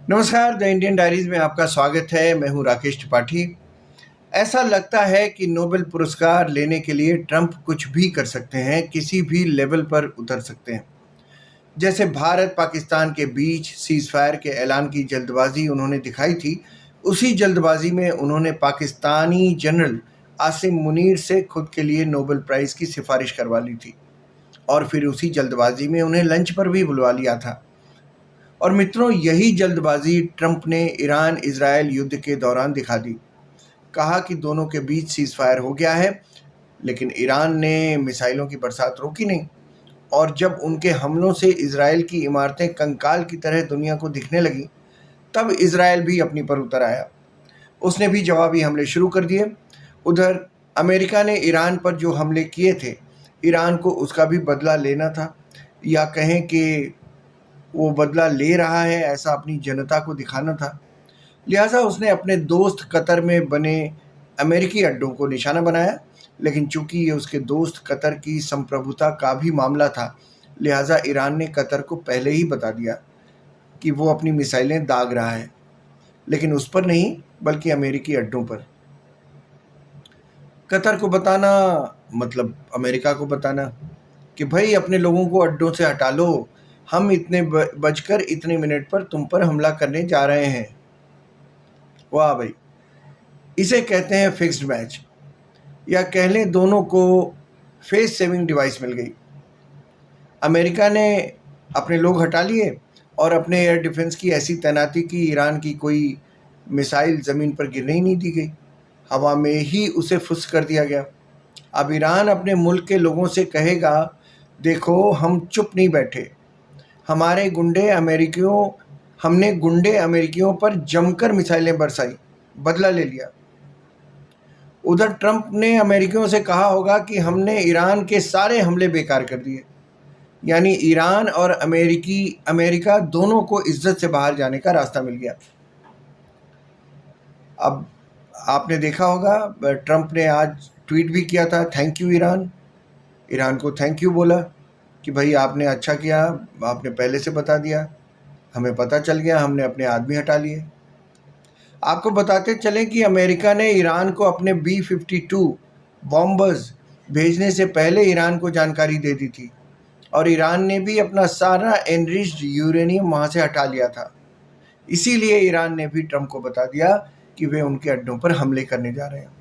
नमस्कार, the Indian diaries में आपका स्वागत है। मैं हूं राकेश त्रिपाठी। ऐसा लगता है कि नोबेल पुरस्कार लेने के लिए ट्रंप कुछ भी कर सकते हैं, किसी भी लेवल पर उतर सकते हैं। जैसे भारत पाकिस्तान के बीच सीज फायर के ऐलान की जल्दबाजी उन्होंने दिखाई थी, उसी जल्दबाजी में उन्होंने पाकिस्तानी जनरल आसिम मुनीर से खुद के लिए नोबेल प्राइज़ की सिफारिश करवा ली थी और फिर उसी जल्दबाजी में उन्हें लंच पर भी बुलवा लिया था। और मित्रों, यही जल्दबाजी ट्रंप ने ईरान इजरायल युद्ध के दौरान दिखा दी। कहा कि दोनों के बीच सीज फायर हो गया है, लेकिन ईरान ने मिसाइलों की बरसात रोकी नहीं। और जब उनके हमलों से इजरायल की इमारतें कंकाल की तरह दुनिया को दिखने लगी, तब इजरायल भी अपनी पर उतर आया। उसने भी जवाबी हमले शुरू कर दिए। उधर अमेरिका ने ईरान पर जो हमले किए थे, ईरान को उसका भी बदला लेना था, या कहें कि वो बदला ले रहा है, ऐसा अपनी जनता को दिखाना था। लिहाजा उसने अपने दोस्त कतर में बने अमेरिकी अड्डों को निशाना बनाया, लेकिन चूंकि ये उसके दोस्त कतर की संप्रभुता का भी मामला था, लिहाजा ईरान ने कतर को पहले ही बता दिया कि वो अपनी मिसाइलें दाग रहा है, लेकिन उस पर नहीं बल्कि अमेरिकी अड्डों पर। कतर को बताना मतलब अमेरिका को बताना कि भाई अपने लोगों को अड्डों से हटा लो, हम इतने बजकर इतने मिनट पर तुम पर हमला करने जा रहे हैं। वाह भाई, इसे कहते हैं फिक्स्ड मैच, या कह लें दोनों को फेस सेविंग डिवाइस मिल गई। अमेरिका ने अपने लोग हटा लिए और अपने एयर डिफेंस की ऐसी तैनाती की ईरान की कोई मिसाइल ज़मीन पर गिरने ही नहीं दी गई, हवा में ही उसे फुस कर दिया गया। अब ईरान अपने मुल्क के लोगों से कहेगा, देखो हम चुप नहीं बैठे, हमने गुंडे अमेरिकियों पर जमकर मिसाइलें बरसाई, बदला ले लिया। उधर ट्रंप ने अमेरिकियों से कहा होगा कि हमने ईरान के सारे हमले बेकार कर दिए, यानी ईरान और अमेरिका दोनों को इज्जत से बाहर जाने का रास्ता मिल गया। अब आपने देखा होगा, ट्रंप ने आज ट्वीट भी किया था, थैंक यू ईरान को थैंक यू बोला कि भाई आपने अच्छा किया, आपने पहले से बता दिया, हमें पता चल गया, हमने अपने आदमी हटा लिए। आपको बताते चलें कि अमेरिका ने ईरान को अपने B-52 बॉम्बर्स भेजने से पहले ईरान को जानकारी दे दी थी, और ईरान ने भी अपना सारा एनरिच्ड यूरेनियम वहाँ से हटा लिया था। इसीलिए ईरान ने भी ट्रंप को बता दिया कि वे उनके अड्डों पर हमले करने जा रहे हैं।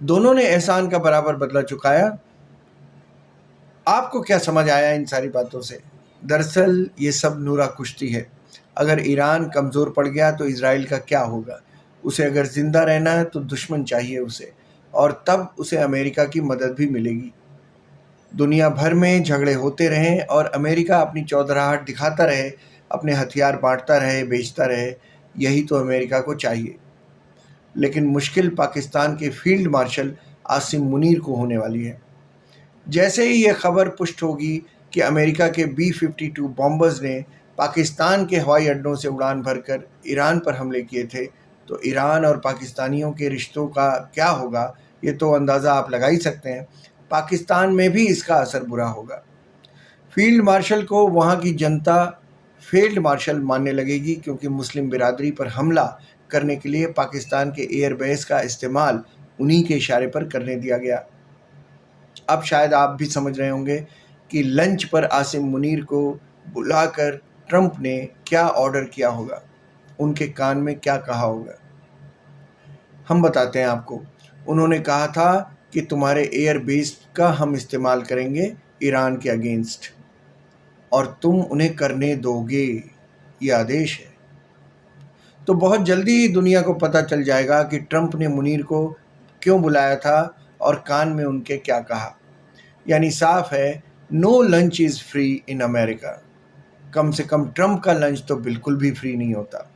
दोनों ने एहसान का बराबर बदला चुकाया। आपको क्या समझ आया इन सारी बातों से? दरअसल ये सब नूरा कुश्ती है। अगर ईरान कमज़ोर पड़ गया तो इजराइल का क्या होगा? उसे अगर ज़िंदा रहना है तो दुश्मन चाहिए उसे, और तब उसे अमेरिका की मदद भी मिलेगी। दुनिया भर में झगड़े होते रहें और अमेरिका अपनी चौधराहट दिखाता रहे, अपने हथियार बांटता रहे, बेचता रहे, यही तो अमेरिका को चाहिए। लेकिन मुश्किल पाकिस्तान के फील्ड मार्शल आसिम मुनीर को होने वाली है। जैसे ही ये खबर पुष्ट होगी कि अमेरिका के B-52 बॉम्बर्स ने पाकिस्तान के हवाई अड्डों से उड़ान भरकर ईरान पर हमले किए थे, तो ईरान और पाकिस्तानियों के रिश्तों का क्या होगा, ये तो अंदाज़ा आप लगा ही सकते हैं। पाकिस्तान में भी इसका असर बुरा होगा। फील्ड मार्शल को वहाँ की जनता फील्ड मार्शल मानने लगेगी, क्योंकि मुस्लिम बिरादरी पर हमला करने के लिए पाकिस्तान के एयरबेस का इस्तेमाल उन्हीं के इशारे पर करने दिया गया। अब शायद आप भी समझ रहे होंगे कि लंच पर आसिम मुनीर को बुलाकर ट्रंप ने क्या ऑर्डर किया होगा, उनके कान में क्या कहा होगा। हम बताते हैं आपको। उन्होंने कहा था कि तुम्हारे एयर बेस का हम इस्तेमाल करेंगे ईरान के अगेंस्ट, और तुम उन्हें करने दोगे, ये आदेश है। तो बहुत जल्दी ही दुनिया को पता चल जाएगा कि ट्रंप ने मुनीर को क्यों बुलाया था और कान में उनके क्या कहा। यानी साफ है, no lunch is free in America. कम से कम ट्रंप का लंच तो बिल्कुल भी फ्री नहीं होता।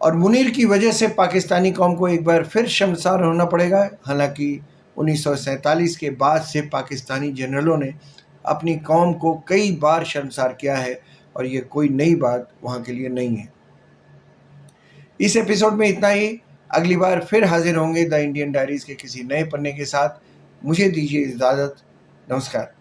और मुनीर की वजह से पाकिस्तानी कौम को एक बार फिर शर्मसार होना पड़ेगा। हालांकि 1947 के बाद से पाकिस्तानी जनरलों ने अपनी कौम को कई बार शर्मसार किया है, और ये कोई नई बात वहाँ के लिए नहीं है। इस एपिसोड में इतना ही। अगली बार फिर हाजिर होंगे द इंडियन डायरीज के किसी नए पन्ने के साथ। मुझे दीजिए इजाज़त। नमस्कार।